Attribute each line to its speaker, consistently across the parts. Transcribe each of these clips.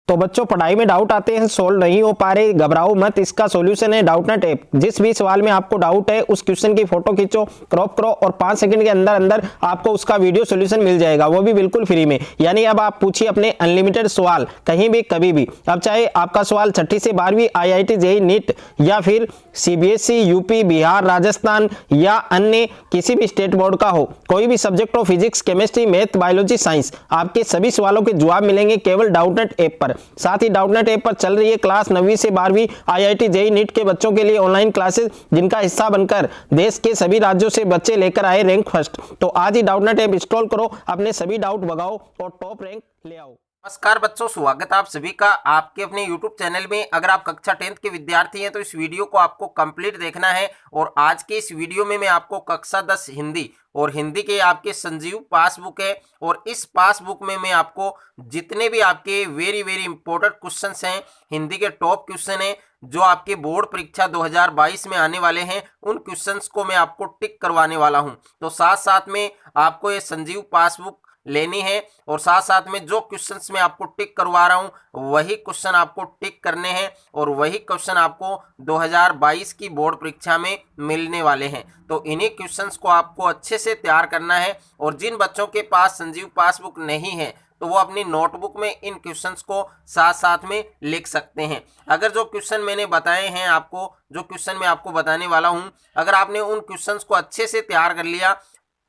Speaker 1: तो बच्चों पढ़ाई में डाउट आते हैं, सोल्व नहीं हो पा रहे, घबराओ मत, इसका सॉल्यूशन है डाउटनेट ऐप। जिस भी सवाल में आपको डाउट है उस क्वेश्चन की फोटो खींचो, क्रॉप करो और 5 सेकंड के अंदर अंदर आपको उसका वीडियो सॉल्यूशन मिल जाएगा, वो भी बिल्कुल फ्री में। यानी अब आप पूछिए अपने अनलिमिटेड सवाल कहीं भी कभी भी। अब चाहे आपका सवाल 6ठी से 12वीं IIT जेईई नीट या फिर CBSE यूपी बिहार राजस्थान या अन्य किसी भी स्टेट बोर्ड का हो, कोई भी सब्जेक्ट हो, physics chemistry math biology science, आपके सभी सवालों के जवाब मिलेंगे केवल डाउटनेट ऐप पर। साथ ही डाउटनेट ऐप पर चल रही है क्लास 9वीं से 12वीं IIT जेईई नीट के बच्चों के लिए ऑनलाइन क्लासेस, जिनका हिस्सा बनकर देश के सभी राज्यों से बच्चे लेकर आए रैंक फर्स्ट। तो आज ही डाउटनेट ऐप इंस्टॉल करो, अपने सभी डाउट भगाओ और टॉप रैंक ले आओ।
Speaker 2: नमस्कार बच्चों, स्वागत है आप सभी का आपके अपने YouTube चैनल में। अगर आप कक्षा 10th के विद्यार्थी हैं तो इस वीडियो को आपको कंप्लीट देखना है। और आज के इस वीडियो में मैं आपको कक्षा 10 हिंदी और हिंदी के आपके संजीव पासबुक है, और इस पासबुक में मैं आपको जितने भी आपके वेरी इंपॉर्टेंट क्वेश्चंस हैं, हिंदी के टॉप क्वेश्चन हैं जो आपके बोर्ड परीक्षा 2022 में आने वाले हैं, उन क्वेश्चंस को मैं आपको टिक करवाने वाला हूं। तो साथ साथ में आपको ये संजीव पासबुक लेनी है और साथ साथ में जो क्वेश्चंस मैं आपको टिक करवा रहा हूं वही क्वेश्चन आपको टिक करने हैं और वही क्वेश्चन आपको 2022 की बोर्ड परीक्षा में मिलने वाले हैं। तो इन्हीं क्वेश्चंस को आपको अच्छे से तैयार करना है। और जिन बच्चों के पास संजीव पासबुक नहीं है तो वो अपनी नोटबुक में इन क्वेश्चंस को साथ साथ में लिख सकते हैं। अगर जो क्वेश्चन मैंने बताए हैं आपको, जो क्वेश्चन मैं आपको बताने वाला हूं, अगर आपने उन क्वेश्चंस को अच्छे से तैयार कर लिया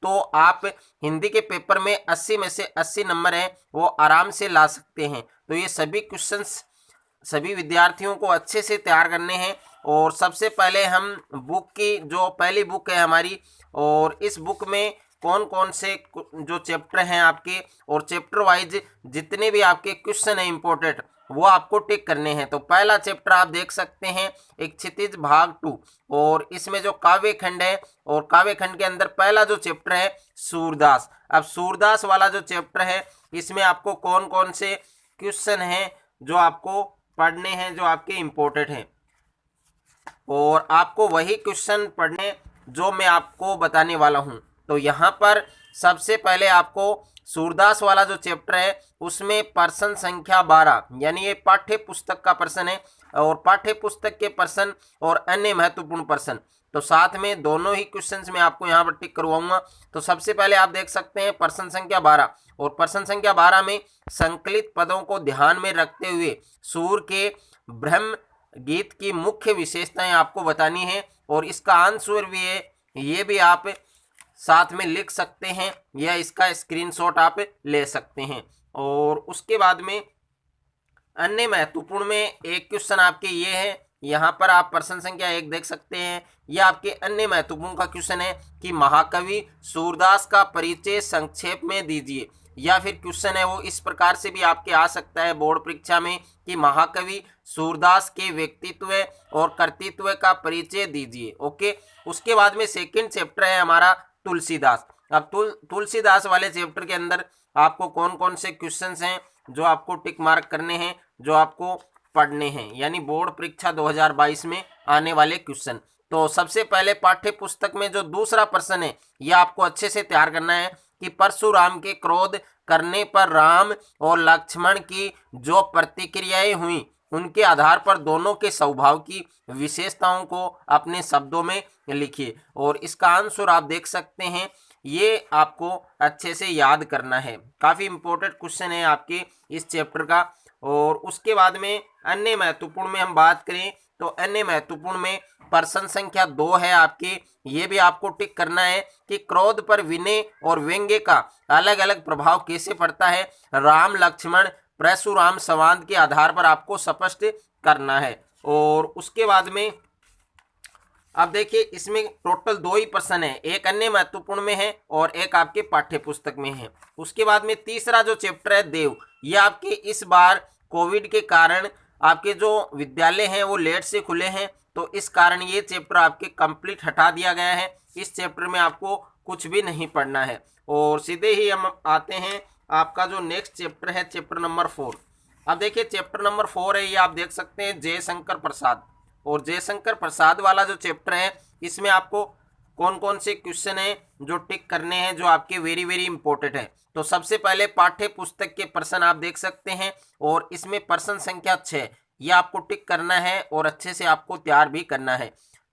Speaker 2: तो आप हिंदी के पेपर में 80 में से 80 नंबर हैं वो आराम से ला सकते हैं। तो ये सभी क्वेश्चंस सभी विद्यार्थियों को अच्छे से तैयार करने हैं। और सबसे पहले हम बुक की जो पहली बुक है हमारी, और इस बुक में कौन कौन से जो चैप्टर हैं आपके और चैप्टर वाइज जितने भी आपके क्वेश्चन हैं इंपॉर्टेंट वो आपको टिक करने हैं। तो पहला चैप्टर आप देख सकते हैं एक क्षितिज भाग 2, और इसमें जो काव्य खंड है और काव्य खंड के अंदर पहला जो चैप्टर है सूरदास। अब सूरदास वाला जो चैप्टर है इसमें आपको कौन कौन से क्वेश्चन हैं जो आपको पढ़ने हैं जो आपके इंपॉर्टेंट हैं, और आपको वही क्वेश्चन पढ़ने जो मैं आपको बताने वाला हूं। तो यहाँ पर सबसे पहले आपको सूरदास वाला जो चैप्टर है उसमें प्रश्न संख्या 12, यानी ये पाठ्य पुस्तक का प्रश्न है और पाठ्य पुस्तक के प्रश्न और अन्य महत्वपूर्ण प्रश्न, तो साथ में दोनों ही क्वेश्चंस मैं आपको यहाँ पर टिक करवाऊंगा। तो सबसे पहले आप देख सकते हैं प्रश्न संख्या 12, और प्रश्न संख्या 12 में संकलित पदों को ध्यान में रखते हुए सूर के ब्रह्म गीत की मुख्य विशेषताएं आपको बतानी है। और इसका आंसर भी है, ये भी आप साथ में लिख सकते हैं या इसका स्क्रीनशॉट आप ले सकते हैं। और उसके बाद में अन्य महत्वपूर्ण में एक क्वेश्चन आपके ये है, यहाँ पर आप प्रश्न संख्या 1 देख सकते हैं। यह आपके अन्य महत्वपूर्ण का क्वेश्चन है कि महाकवि सूरदास का परिचय संक्षेप में दीजिए। या फिर क्वेश्चन है वो इस प्रकार से भी आपके आ सकता है बोर्ड परीक्षा में कि महाकवि सूरदास के व्यक्तित्व और कर्तृत्व का परिचय दीजिए। ओके, उसके बाद में सेकंड चैप्टर है हमारा तुलसीदास। अब तुलसीदास वाले चैप्टर के अंदर आपको कौन कौन से क्वेश्चंस हैं जो आपको टिक मार्क करने हैं, जो आपको पढ़ने हैं, यानी बोर्ड परीक्षा 2022 में आने वाले क्वेश्चन। तो सबसे पहले पाठ्य पुस्तक में जो दूसरा प्रश्न है यह आपको अच्छे से तैयार करना है कि परशुराम के क्रोध करने पर राम और लक्ष्मण की जो प्रतिक्रियाएं हुई उनके आधार पर दोनों के स्वभाव की विशेषताओं को अपने शब्दों में लिखिए। और इसका आंसर आप देख सकते हैं, ये आपको अच्छे से याद करना है। काफ़ी इंपॉर्टेंट क्वेश्चन है आपके इस चैप्टर का। और उसके बाद में अन्य महत्वपूर्ण में हम बात करें तो अन्य महत्वपूर्ण में प्रश्न संख्या 2 है आपके, ये भी आपको टिक करना है कि क्रोध पर विनय और व्यंग्य का अलग अलग प्रभाव कैसे पड़ता है। राम लक्ष्मण परशुराम संवाद के आधार पर आपको स्पष्ट करना है। और उसके बाद में अब देखिए इसमें टोटल 2 ही प्रश्न है, एक अन्य महत्वपूर्ण में है और एक आपके पाठ्य पुस्तक में है। उसके बाद में तीसरा जो चैप्टर है देव, ये आपके इस बार कोविड के कारण आपके जो विद्यालय हैं वो लेट से खुले हैं, तो इस कारण ये चैप्टर आपके कंप्लीट हटा दिया गया है। इस चैप्टर में आपको कुछ भी नहीं पढ़ना है। और सीधे ही हम आते हैं आपका जो नेक्स्ट चैप्टर है चैप्टर नंबर 4। अब देखिए चैप्टर नंबर 4 है, ये आप देख सकते हैं जयशंकर प्रसाद। और जयशंकर प्रसाद वाला जो चैप्टर है इसमें आपको कौन कौन से क्वेश्चन हैं जो टिक करने हैं, जो आपके वेरी वेरी इंपॉर्टेंट है। तो सबसे पहले पाठ्य पुस्तक के प्रश्न आप देख सकते हैं और इसमें प्रश्न संख्या 6 ये आपको टिक करना है और अच्छे से आपको तैयार भी करना है।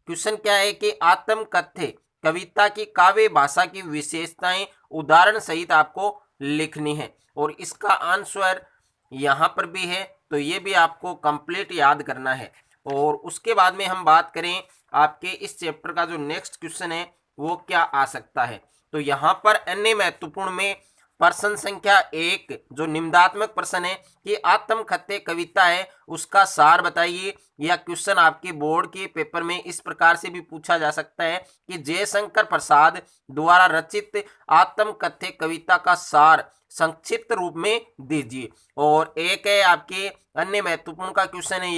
Speaker 2: क्वेश्चन क्या है कि आत्मकथ्य कविता की काव्य भाषा की विशेषताएं उदाहरण सहित आपको लिखनी है और इसका आंसर यहाँ पर भी है, तो ये भी आपको कंप्लीट याद करना है। और उसके बाद में हम बात करें आपके इस चैप्टर का जो नेक्स्ट क्वेश्चन है वो क्या आ सकता है। तो यहाँ पर अन्य महत्वपूर्ण में प्रश्न संख्या 1 जो निम्नात्मक प्रश्न है कि आत्मकथ्य कविता है उसका सार बताइए। यह क्वेश्चन आपके बोर्ड के पेपर में इस प्रकार से भी पूछा जा सकता है कि जयशंकर प्रसाद द्वारा रचित आत्मकथ्य कविता का सार संक्षिप्त रूप में दीजिए। और एक है आपके अन्य महत्वपूर्ण का क्वेश्चन है,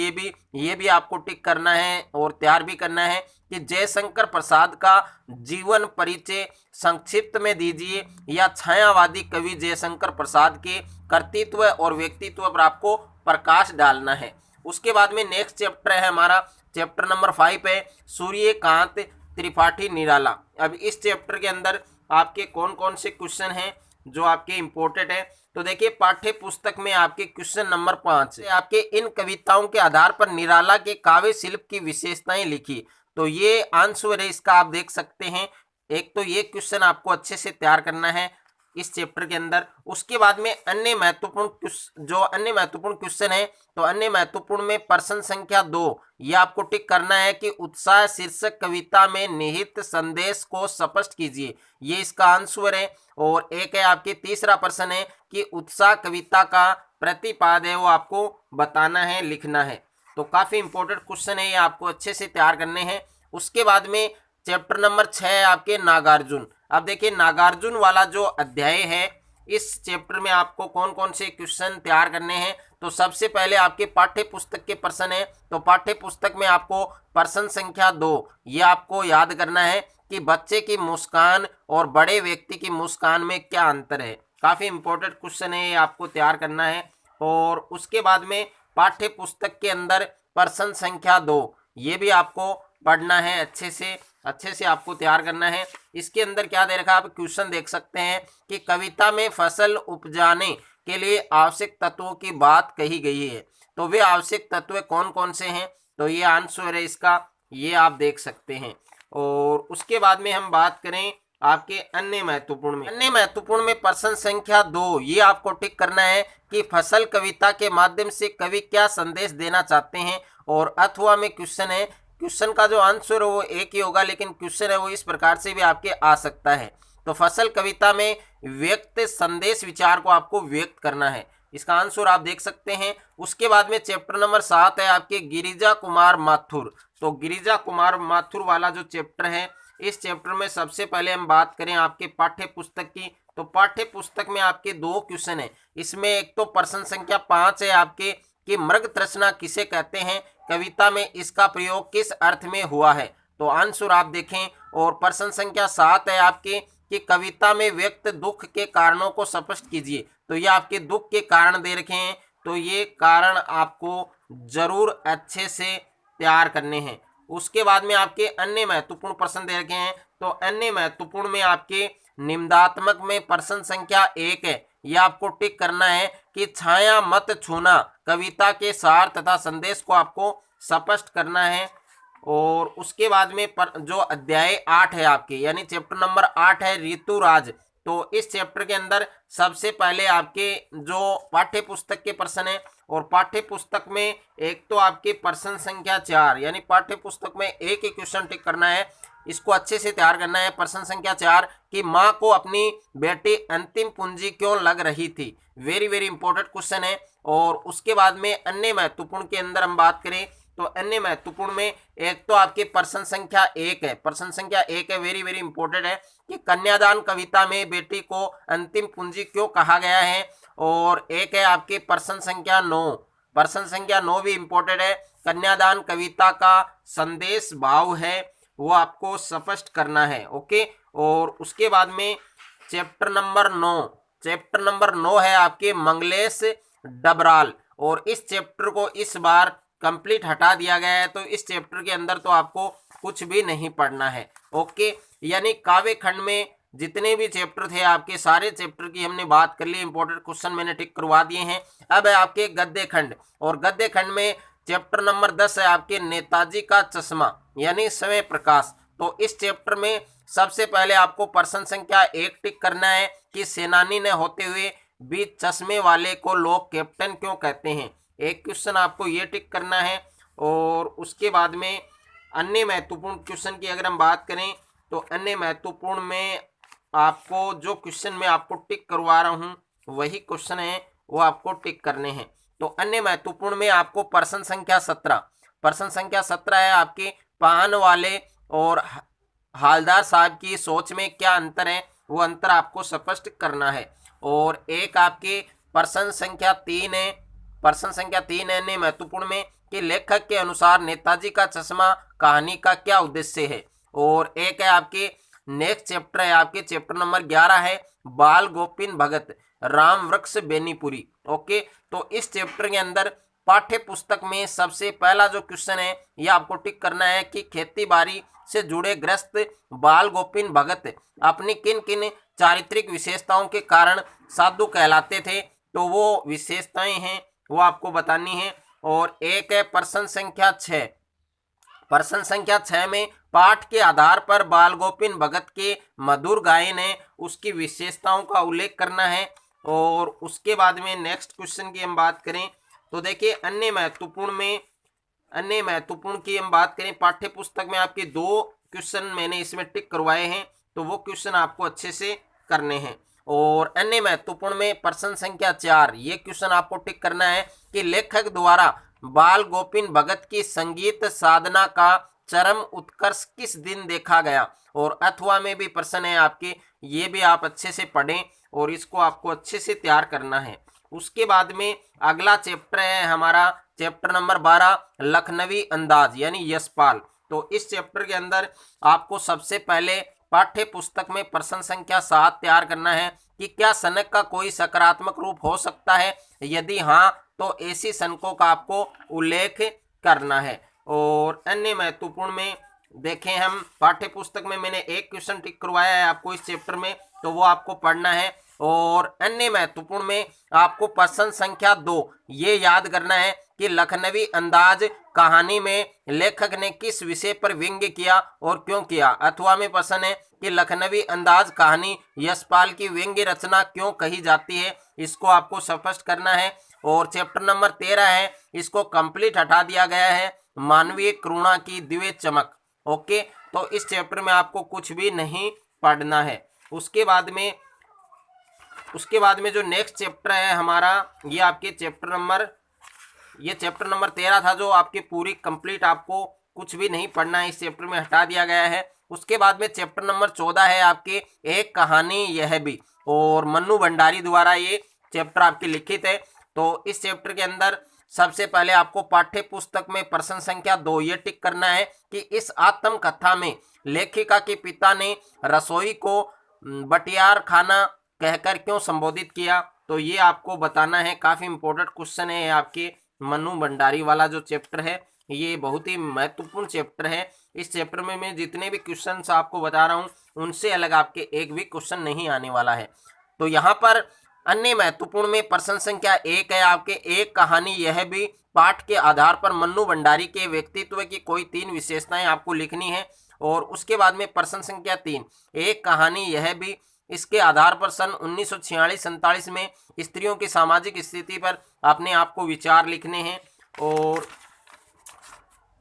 Speaker 2: ये भी आपको टिक करना है और तैयार भी करना है कि जयशंकर प्रसाद का जीवन परिचय संक्षिप्त में दीजिए या छायावादी कवि जयशंकर प्रसाद के कर्तृत्व और व्यक्तित्व पर आपको प्रकाश डालना है। उसके बाद में नेक्स्ट चैप्टर है हमारा चैप्टर नंबर 5 है सूर्यकांत त्रिपाठी निराला। अब इस चैप्टर के अंदर आपके कौन कौन से क्वेश्चन हैं जो आपके इंपॉर्टेंट है। तो देखिए पाठ्य पुस्तक में आपके क्वेश्चन नंबर 5 आपके इन कविताओं के आधार पर निराला के काव्य शिल्प की विशेषताएं लिखी। तो ये आंसर है इसका, आप देख सकते हैं। एक तो ये क्वेश्चन आपको अच्छे से तैयार करना है इस चैप्टर के अंदर। उसके बाद में अन्य महत्वपूर्ण क्वेश्चन है, तो अन्य महत्वपूर्ण में प्रश्न संख्या 2 ये आपको टिक करना है कि उत्साह शीर्षक कविता में निहित संदेश को स्पष्ट कीजिए, ये इसका आंसर है। और एक है आपके तीसरा प्रश्न है कि उत्साह कविता का प्रतिपाद है वो आपको बताना है, लिखना है। तो काफी इंपॉर्टेंट क्वेश्चन है, ये आपको अच्छे से तैयार करने हैं। उसके बाद में चैप्टर नंबर 6 है आपके नागार्जुन। अब देखिए नागार्जुन वाला जो अध्याय है इस चैप्टर में आपको कौन कौन से क्वेश्चन तैयार करने हैं। तो सबसे पहले आपके पाठ्य पुस्तक के प्रश्न है, तो पाठ्य पुस्तक में आपको प्रश्न संख्या 2 ये आपको याद करना है कि बच्चे की मुस्कान और बड़े व्यक्ति की मुस्कान में क्या अंतर है। काफी इंपॉर्टेंट क्वेश्चन है, ये आपको तैयार करना है। और उसके बाद में पाठ्य पुस्तक के अंदर प्रश्न संख्या 2 ये भी आपको पढ़ना है, अच्छे से आपको तैयार करना है। इसके अंदर क्या दे रखा है, आप क्वेश्चन देख सकते हैं कि कविता में फसल उपजाने के लिए आवश्यक तत्वों की बात कही गई है। तो वे आवश्यक तत्व कौन कौन से हैं, तो ये आंसर है इसका, ये आप देख सकते हैं। और उसके बाद में हम बात करें आपके अन्य महत्वपूर्ण में प्रश्न संख्या 2 ये आपको टिक करना है कि फसल कविता के माध्यम से कवि क्या संदेश देना चाहते हैं। और अथवा में क्वेश्चन है, क्वेश्चन का जो आंसर है वो एक ही होगा, लेकिन क्वेश्चन है वो इस प्रकार से भी आपके आ सकता है। तो फसल कविता में व्यक्त संदेश विचार को आपको व्यक्त करना है, इसका आंसर आप देख सकते हैं। उसके बाद में चैप्टर नंबर 7 है आपके गिरिजा कुमार माथुर। तो गिरिजा कुमार माथुर वाला जो चैप्टर है इस चैप्टर में सबसे पहले हम बात करें आपके पाठ्य पुस्तक की। तो पाठ्य पुस्तक में आपके 2 क्वेश्चन है, इसमें एक तो प्रश्न संख्या 5 है आपके कि मृग तृष्णा किसे कहते हैं, कविता में इसका प्रयोग किस अर्थ में हुआ है। तो आंसर आप देखें। और प्रश्न संख्या 7 है आपके कि कविता में व्यक्त दुख के कारणों को स्पष्ट कीजिए। तो ये आपके दुख के कारण दे रखे हैं, तो ये कारण आपको जरूर अच्छे से तैयार करने हैं। उसके बाद में आपके अन्य महत्वपूर्ण प्रश्न दे रखे हैं, तो अन्य महत्वपूर्ण में आपके निम्नात्मक में प्रश्न संख्या 1 है, यह आपको टिक करना है कि छाया मत छूना कविता के सार तथा संदेश को आपको स्पष्ट करना है। और उसके बाद में जो अध्याय 8 है आपके यानी चैप्टर नंबर 8 है ऋतुराज। तो इस चैप्टर के अंदर सबसे पहले आपके जो पाठ्य पुस्तक के प्रश्न है, और पाठ्य पुस्तक में एक तो आपके प्रश्न संख्या 4 यानी पाठ्य पुस्तक में एक ही क्वेश्चन टिक करना है, इसको अच्छे से तैयार करना है। प्रश्न संख्या 4 कि माँ को अपनी बेटी अंतिम पूंजी क्यों लग रही थी, वेरी वेरी इंपॉर्टेंट क्वेश्चन है। और उसके बाद में अन्य महत्वपूर्ण के अंदर हम बात करें तो अन्य महत्वपूर्ण में एक तो आपके प्रश्न संख्या 1 है, प्रश्न संख्या 1 है, वेरी वेरी इंपॉर्टेंट है कि कन्यादान कविता में बेटी को अंतिम पूंजी क्यों कहा गया है। और एक है आपके प्रश्न संख्या 9, प्रश्न संख्या 9 भी इंपॉर्टेंट है, कन्यादान कविता का संदेश भाव है वो आपको स्पष्ट करना है। ओके। और उसके बाद में चैप्टर नंबर 9 है आपके मंगलेश डबराल, और इस चैप्टर को इस बार कंप्लीट हटा दिया गया है। तो इस चैप्टर के अंदर तो आपको कुछ भी नहीं पढ़ना है। ओके, यानी काव्य खंड में जितने भी चैप्टर थे आपके सारे चैप्टर की हमने बात कर ली, इंपॉर्टेंट क्वेश्चन मैंने टिक करवा दिए हैं। अब है आपके गद्य खंड, और गद्य खंड में चैप्टर नंबर 10 है आपके नेताजी का चश्मा यानी समय प्रकाश। तो इस चैप्टर में सबसे पहले आपको प्रश्न संख्या 1 टिक करना है कि सेनानी ने होते हुए भी चश्मे वाले को लोग कैप्टन क्यों कहते हैं। एक क्वेश्चन आपको ये टिक करना है। और उसके बाद में अन्य महत्वपूर्ण क्वेश्चन की अगर हम बात करें तो अन्य महत्वपूर्ण में आपको जो क्वेश्चन मैं आपको टिक करवा रहा हूं वही क्वेश्चन है वो आपको टिक करने हैं। तो अन्य महत्वपूर्ण में आपको प्रश्न संख्या 17 है आपके पान वाले और हालदार साहब की सोच में क्या अंतर है, वो अंतर आपको स्पष्ट करना है। और एक आपके प्रश्न संख्या 3 है, प्रश्न संख्या 3 है अन्य महत्वपूर्ण में कि लेखक के अनुसार नेताजी का चश्मा कहानी का क्या उद्देश्य है। और एक है आपके नेक्स्ट चैप्टर है आपके चैप्टर नंबर 11 है बाल गोपिन भगत राम वृक्ष बेनीपुरी। ओके, तो इस चैप्टर के अंदर पाठ्य पुस्तक में सबसे पहला जो क्वेश्चन है यह आपको टिक करना है कि खेती बाड़ी से जुड़े ग्रस्त बाल गोपिन भगत अपनी किन किन चारित्रिक विशेषताओं के कारण साधु कहलाते थे। तो वो विशेषताएं हैं वो आपको बतानी है। और एक है प्रश्न संख्या 6, प्रश्न संख्या 6 में पाठ के आधार पर बाल गोपिन भगत के मधुर गायन है उसकी विशेषताओं का उल्लेख करना है। और उसके बाद में नेक्स्ट क्वेश्चन की हम बात करें तो देखिए अन्य महत्वपूर्ण की हम बात करें पाठ्य पुस्तक में आपके 2 क्वेश्चन मैंने इसमें टिक करवाए हैं, तो वो क्वेश्चन आपको अच्छे से करने हैं। और अन्य महत्वपूर्ण में प्रश्न संख्या 4 ये क्वेश्चन आपको टिक करना है कि लेखक द्वारा बाल गोपिन भगत की संगीत साधना का चरम उत्कर्ष किस दिन देखा गया। और अथवा में भी प्रश्न है आपके, ये भी आप अच्छे से पढ़ें और इसको आपको अच्छे से तैयार करना है। उसके बाद में अगला चैप्टर है हमारा चैप्टर नंबर 12 लखनवी अंदाज यानी यशपाल। तो इस चैप्टर के अंदर आपको सबसे पहले पाठ्य पुस्तक में प्रश्न संख्या 7 तैयार करना है कि क्या सनक का कोई सकारात्मक रूप हो सकता है, यदि हाँ तो ऐसी सनकों का आपको उल्लेख करना है। और अन्य महत्वपूर्ण में देखें हम पाठ्य पुस्तक में मैंने एक क्वेश्चन टिक करवाया है आपको इस चैप्टर में, तो वो आपको पढ़ना है। और अन्य महत्वपूर्ण में आपको प्रश्न संख्या 2 ये याद करना है कि लखनवी अंदाज कहानी में लेखक ने किस विषय पर व्यंग्य किया और क्यों किया। अथवा में प्रश्न है कि लखनवी अंदाज कहानी यशपाल की व्यंग्य रचना क्यों कही जाती है, इसको आपको स्पष्ट करना है। और चैप्टर नंबर 13 है, इसको कंप्लीट हटा दिया गया है, मानवीय करुणा की दिव्य चमक। ओके, तो इस चैप्टर में आपको कुछ भी नहीं पढ़ना है। उसके बाद में जो नेक्स्ट चैप्टर है हमारा ये आपके चैप्टर नंबर 13 था, जो आपकी पूरी कंप्लीट आपको कुछ भी नहीं पढ़ना है, इस चैप्टर में हटा दिया गया है। उसके बाद में चैप्टर नंबर 14 है आपके एक कहानी यह भी, और मन्नू भंडारी द्वारा ये चैप्टर आपके लिखित है। तो इस चैप्टर के अंदर सबसे पहले आपको पाठ्य पुस्तक में प्रश्न संख्या 2 ये टिक करना है कि इस आत्मकथा में लेखिका के पिता ने रसोई को बटियार खाना कहकर क्यों संबोधित किया। तो ये आपको बताना है, काफी इंपॉर्टेंट क्वेश्चन है आपके मन्नू भंडारी वाला जो चैप्टर है, ये बहुत ही महत्वपूर्ण चैप्टर है। इस चैप्टर में मैं जितने भी क्वेश्चंस आपको बता रहा हूँ उनसे अलग आपके एक भी क्वेश्चन नहीं आने वाला है। तो यहाँ पर अन्य महत्वपूर्ण में प्रश्न संख्या 1 है आपके एक कहानी यह भी, पाठ के आधार पर मन्नू भंडारी के व्यक्तित्व की कोई 3 विशेषताएं आपको लिखनी है। और उसके बाद में प्रश्न संख्या 3 एक कहानी यह भी, इसके आधार पर सन 1946-47 में स्त्रियों की सामाजिक स्थिति पर अपने आप को विचार लिखने हैं। और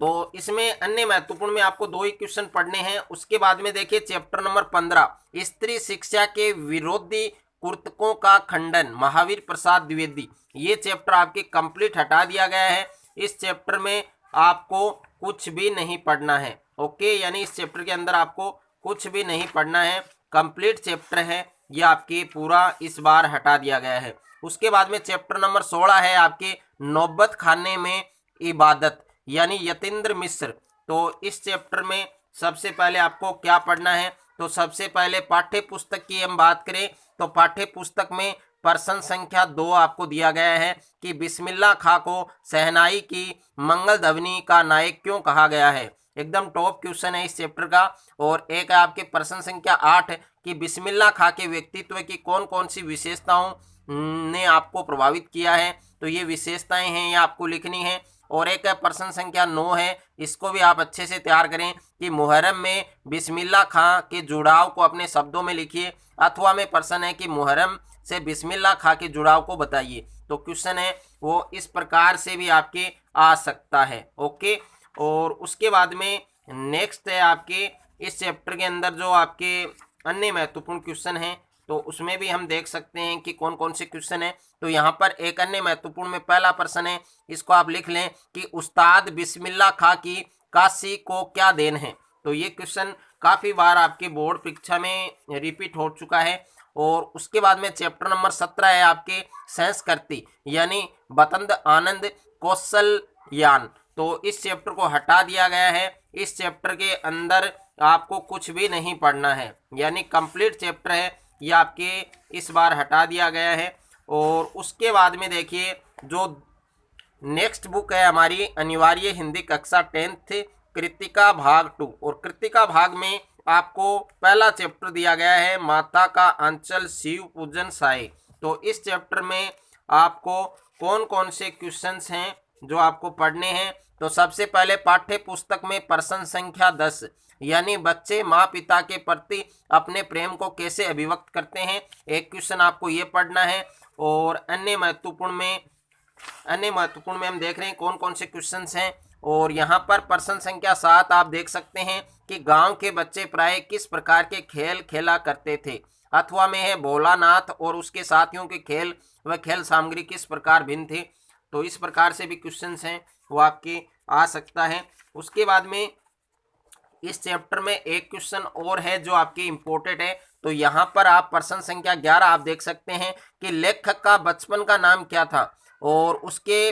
Speaker 2: तो इसमें अन्य महत्वपूर्ण में आपको 2 ही क्वेश्चन पढ़ने हैं। उसके बाद में देखिए चैप्टर नंबर 15 स्त्री शिक्षा के विरोधी कुर्तकों का खंडन महावीर प्रसाद द्विवेदी, ये चैप्टर आपके कंप्लीट हटा दिया गया है। इस चैप्टर में आपको कुछ भी नहीं पढ़ना है। ओके, यानी इस चैप्टर के अंदर आपको कुछ भी नहीं पढ़ना है, कंप्लीट चैप्टर है, ये आपके पूरा इस बार हटा दिया गया है। उसके बाद में चैप्टर नंबर 16 है आपके नौबत खाने में इबादत यानी यतीन्द्र मिश्र। तो इस चैप्टर में सबसे पहले आपको क्या पढ़ना है, तो सबसे पहले पाठ्य पुस्तक की हम बात करें तो पाठ्य पुस्तक में प्रश्न संख्या 2 आपको दिया गया है कि बिस्मिल्लाह खां को शहनाई की मंगल ध्वनि का नायक क्यों कहा गया है। एकदम टॉप क्वेश्चन है इस चैप्टर का। और एक है आपके प्रश्न संख्या 8 कि बिस्मिल्लाह खां के व्यक्तित्व की कौन कौन सी विशेषताओं ने आपको प्रभावित किया है, तो ये विशेषताएं हैं ये आपको लिखनी है। और एक है प्रश्न संख्या 9 है, इसको भी आप अच्छे से तैयार करें कि मुहर्रम में बिस्मिल्लाह खां के जुड़ाव को अपने शब्दों में लिखिए। अथवा में प्रश्न है कि मुहर्रम से बिस्मिल्लाह खां के जुड़ाव को बताइए। तो क्वेश्चन है वो इस प्रकार से भी आपके आ सकता है। ओके, और उसके बाद में नेक्स्ट है आपके इस चैप्टर के अंदर जो आपके अन्य महत्वपूर्ण क्वेश्चन हैं, तो उसमें भी हम देख सकते हैं कि कौन कौन से क्वेश्चन हैं। तो यहाँ पर एक अन्य महत्वपूर्ण में पहला प्रश्न है, इसको आप लिख लें कि उस्ताद बिस्मिल्लाह खां की काशी को क्या देन है। तो ये क्वेश्चन काफ़ी बार आपके बोर्ड परीक्षा में रिपीट हो चुका है। और उसके बाद में चैप्टर नंबर 17 है आपके संस्कृति यानी बतंद आनंद कौशलयान। तो इस चैप्टर को हटा दिया गया है। इस चैप्टर के अंदर आपको कुछ भी नहीं पढ़ना है, यानी कंप्लीट चैप्टर है ये आपके इस बार हटा दिया गया है। और उसके बाद में देखिए जो नेक्स्ट बुक है हमारी अनिवार्य हिंदी कक्षा 10th कृतिका भाग 2। और कृतिका भाग में आपको पहला चैप्टर दिया गया है माता का अंचल शिव पूजन साई। तो इस चैप्टर में आपको कौन कौन से क्वेश्चंस हैं जो आपको पढ़ने हैं। तो सबसे पहले पाठ्य पुस्तक में प्रश्न संख्या 10 यानी बच्चे माँ पिता के प्रति अपने प्रेम को कैसे अभिव्यक्त करते हैं, एक क्वेश्चन आपको ये पढ़ना है। और अन्य महत्वपूर्ण में हम देख रहे हैं कौन कौन से क्वेश्चंस हैं। और यहाँ पर प्रश्न संख्या 7 आप देख सकते हैं कि गांव के बच्चे प्राय किस प्रकार के खेल खेला करते थे। अथवा में है भोलानाथ और उसके साथियों के खेल व खेल सामग्री किस प्रकार भिन्न थे। तो इस प्रकार से भी क्वेश्चंस हैं वो आपके आ सकता है। उसके बाद में इस चैप्टर में एक क्वेश्चन और है जो आपके इम्पोर्टेंट है। तो यहाँ पर आप प्रश्न संख्या 11 आप देख सकते हैं कि लेखक का बचपन का नाम क्या था और उसके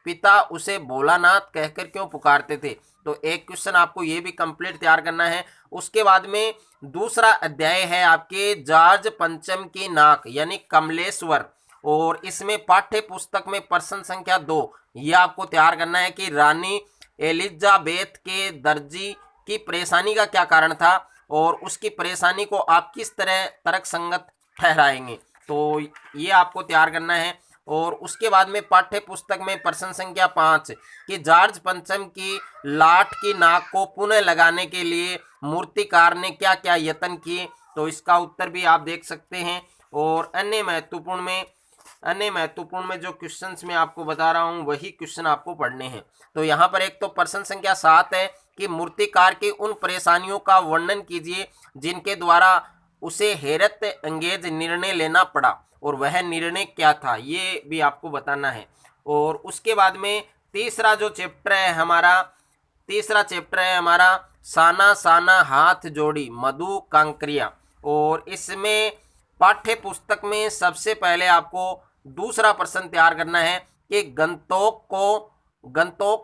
Speaker 2: पिता उसे भोलानाथ कहकर क्यों पुकारते थे। तो एक क्वेश्चन आपको ये भी कंप्लीट तैयार करना है। उसके बाद में दूसरा अध्याय है आपके जॉर्ज पंचम की नाक यानी कमलेश्वर। और इसमें पाठ्य पुस्तक में प्रश्न संख्या 2 ये आपको तैयार करना है कि रानी एलिजाबेथ के दर्जी की परेशानी का क्या कारण था और उसकी परेशानी को आप किस तरह तर्कसंगत ठहराएंगे। तो ये आपको तैयार करना है। और उसके बाद में पाठ्य पुस्तक में प्रश्न संख्या 5 कि जॉर्ज पंचम की लाठ की नाक को पुनः लगाने के लिए मूर्तिकार ने क्या क्या यत्न किए। तो इसका उत्तर भी आप देख सकते हैं। और अन्य महत्वपूर्ण में जो क्वेश्चंस मैं आपको बता रहा हूं वही क्वेश्चन आपको पढ़ने हैं। तो यहाँ पर एक तो प्रश्न संख्या 7 है कि मूर्तिकार की उन परेशानियों का वर्णन कीजिए जिनके द्वारा उसे हैरत अंगेज निर्णय लेना पड़ा और वह निर्णय क्या था, ये भी आपको बताना है। और उसके बाद में तीसरा चैप्टर है हमारा साना साना हाथ जोड़ी मधु कांकरिया। और इसमें पाठ्य पुस्तक में सबसे पहले आपको दूसरा प्रश्न तैयार करना है कि गंतोक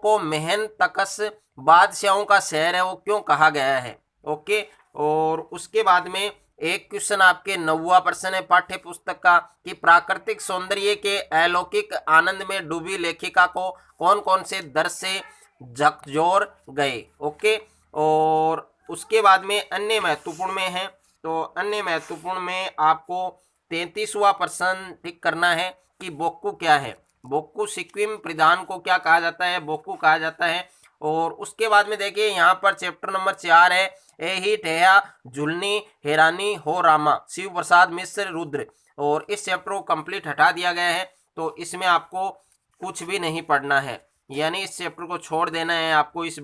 Speaker 2: को मेहन तकस बादशाहों का शहर है वो क्यों कहा गया है। ओके, और उसके बाद में एक क्वेश्चन आपके 9वां प्रश्न है पाठ्य पुस्तक का कि प्राकृतिक सौंदर्य के अलौकिक आनंद में डूबी लेखिका को कौन कौन से दर्श से झकझोर गए। ओके, और उसके बाद में अन्य महत्वपूर्ण में है। तो अन्य महत्वपूर्ण में आपको 33वां प्रश्न टिक करना है कि बोक्कू क्या है। बोक्कू सिक्किम प्रधान को क्या कहा जाता है, बोक्कू कहा जाता है। और उसके बाद में देखिए यहाँ पर चैप्टर नंबर 4 है ए ही ठेया झुलनी हैरानी हो रामा शिव प्रसाद मिश्र रुद्र। और इस चैप्टर को कंप्लीट हटा दिया गया है। तो इसमें आपको कुछ भी नहीं पढ़ना है, यानी इस चैप्टर को छोड़ देना है आपको। इस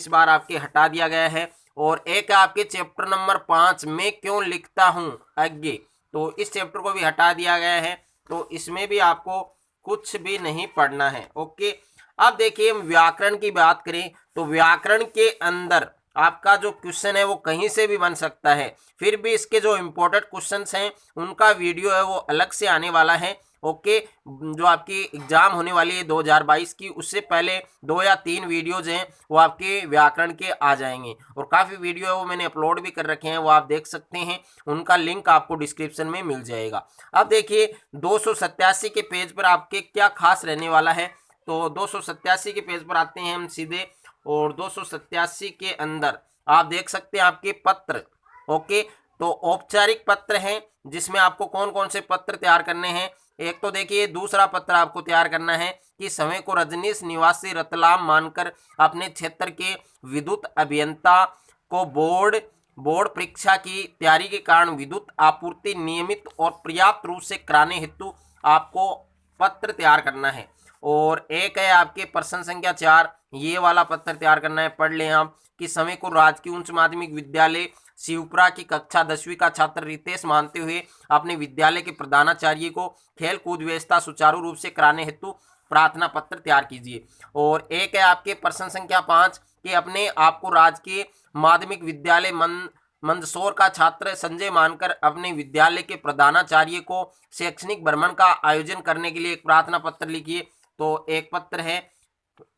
Speaker 2: बार आपके हटा दिया गया है। और एक है आपके चैप्टर नंबर 5 मैं क्यों लिखता हूँ आगे। तो इस चैप्टर को भी हटा दिया गया है। तो इसमें भी आपको कुछ भी नहीं पढ़ना है। ओके, अब देखिए हम व्याकरण की बात करें तो व्याकरण के अंदर आपका जो क्वेश्चन है वो कहीं से भी बन सकता है। फिर भी इसके जो इम्पोर्टेंट क्वेश्चंस हैं उनका वीडियो है वो अलग से आने वाला है। ओके, जो आपकी एग्जाम होने वाली है 2022 की, उससे पहले 2 या 3 वीडियोज हैं वो आपके व्याकरण के आ जाएंगे। और काफ़ी वीडियो है वो मैंने अपलोड भी कर रखे हैं, वो आप देख सकते हैं, उनका लिंक आपको डिस्क्रिप्शन में मिल जाएगा। अब देखिए 287 के पेज पर आपके क्या खास रहने वाला है। तो 287 के पेज पर आते हैं हम सीधे। और 287 के अंदर आप देख सकते हैं आपके पत्र। ओके, तो औपचारिक पत्र हैं जिसमें आपको कौन कौन से पत्र तैयार करने हैं। एक तो देखिए दूसरा पत्र आपको तैयार करना है कि समय को रजनीश निवासी रतलाम मानकर अपने क्षेत्र के विद्युत अभियंता को बोर्ड परीक्षा की तैयारी के कारण विद्युत आपूर्ति नियमित और पर्याप्त रूप से कराने हेतु आपको पत्र तैयार करना है। और एक है आपके प्रश्न संख्या 4, ये वाला पत्र तैयार करना है, पढ़ लें आप कि समय को राजकीय उच्च माध्यमिक विद्यालय शिवपुरा की कक्षा 10वीं का छात्र रितेश मानते हुए अपने विद्यालय के प्रधानाचार्य को खेल कूद व्यवस्था सुचारू रूप से कराने हेतु प्रार्थना पत्र तैयार कीजिए। और एक है आपके प्रश्न संख्या 5 कि अपने आप को राजकीय माध्यमिक विद्यालय मंदसौर का छात्र संजय मानकर अपने विद्यालय के प्रधानाचार्य को शैक्षणिक भ्रमण का आयोजन करने के लिए एक प्रार्थना पत्र लिखिए। तो एक पत्र है,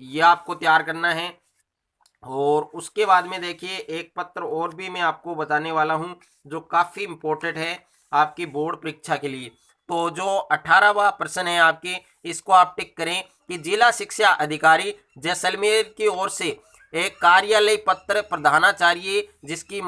Speaker 2: यह आपको तैयार करना है। और उसके बाद में देखिए एक पत्र और भी मैं आपको बताने वाला हूं जो काफ़ी इम्पोर्टेंट है आपकी बोर्ड परीक्षा के लिए। तो जो 18वां प्रश्न है आपके, इसको आप टिक करें कि जिला शिक्षा अधिकारी जैसलमेर की ओर से एक कार्यालय पत्र प्रधानाचार्य जिसकी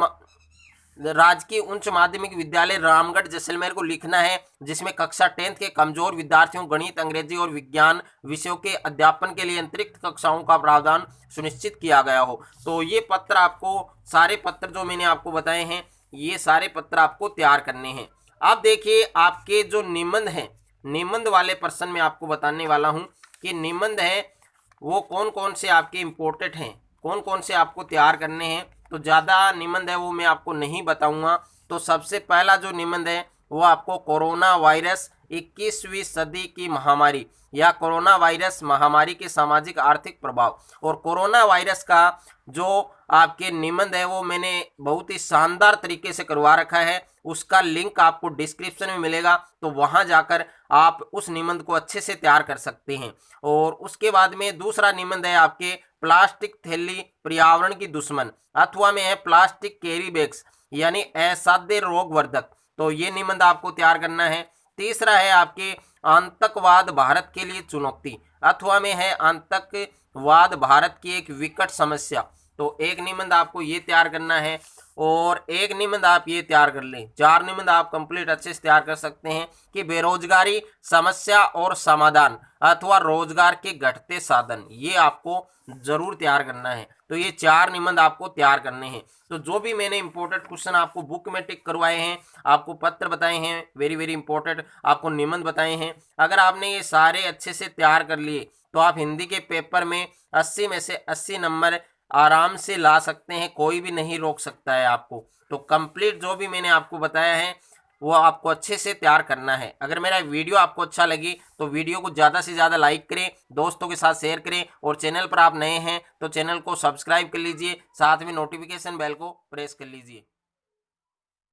Speaker 2: राजकीय उच्च माध्यमिक विद्यालय रामगढ़ जैसलमेर को लिखना है, जिसमें कक्षा 10th के कमजोर विद्यार्थियों गणित, अंग्रेजी और विज्ञान विषयों के अध्यापन के लिए अतिरिक्त कक्षाओं का प्रावधान सुनिश्चित किया गया हो। तो ये पत्र आपको, सारे पत्र जो मैंने आपको बताए हैं, ये सारे पत्र आपको तैयार करने हैं। अब देखिए आपके जो निबंध हैं, निबंध वाले प्रश्न में आपको बताने वाला हूँ कि निबंध है वो कौन कौन से आपके इम्पोर्टेंट हैं, कौन कौन से आपको तैयार करने हैं। तो ज़्यादा निबंध है वो मैं आपको नहीं बताऊंगा। तो सबसे पहला जो निबंध है वो आपको कोरोना वायरस 21वीं सदी की महामारी या कोरोना वायरस महामारी के सामाजिक आर्थिक प्रभाव, और कोरोना वायरस का जो आपके निबंध है वो मैंने बहुत ही शानदार तरीके से करवा रखा है, उसका लिंक आपको डिस्क्रिप्शन में मिलेगा, तो वहां जाकर आप उस निबंध को अच्छे से तैयार कर सकते हैं। और उसके बाद में दूसरा निबंध है आपके प्लास्टिक थैली पर्यावरण की दुश्मन, अथवा में है प्लास्टिक कैरी बैग्स यानी असाध्य रोगवर्धक। तो ये निबंध आपको तैयार करना है। तीसरा है आपके आतंकवाद भारत के लिए चुनौती, अथवा में है आतंकवाद भारत की एक विकट समस्या। तो एक निबंध आपको ये तैयार करना है और एक निबंध आप ये तैयार कर लें। 4 निबंध आप कंप्लीट अच्छे से तैयार कर सकते हैं कि बेरोजगारी समस्या और समाधान अथवा रोजगार के घटते साधन, ये आपको जरूर तैयार करना है। तो ये 4 निबंध आपको तैयार करने हैं। तो जो भी मैंने इंपॉर्टेंट क्वेश्चन आपको बुक में टिक करवाए हैं, आपको पत्र बताए हैं वेरी वेरी इंपॉर्टेंट, आपको निबंध बताए हैं, अगर आपने ये सारे अच्छे से तैयार कर लिए तो आप हिंदी के पेपर में 80 में से 80 नंबर आराम से ला सकते हैं, कोई भी नहीं रोक सकता है आपको। तो कंप्लीट जो भी मैंने आपको बताया है वो आपको अच्छे से तैयार करना है। अगर मेरा वीडियो आपको अच्छा लगी तो वीडियो को ज़्यादा से ज़्यादा लाइक करें, दोस्तों के साथ शेयर करें, और चैनल पर आप नए हैं तो चैनल को सब्सक्राइब कर लीजिए, साथ में नोटिफिकेशन बेल को प्रेस कर लीजिए।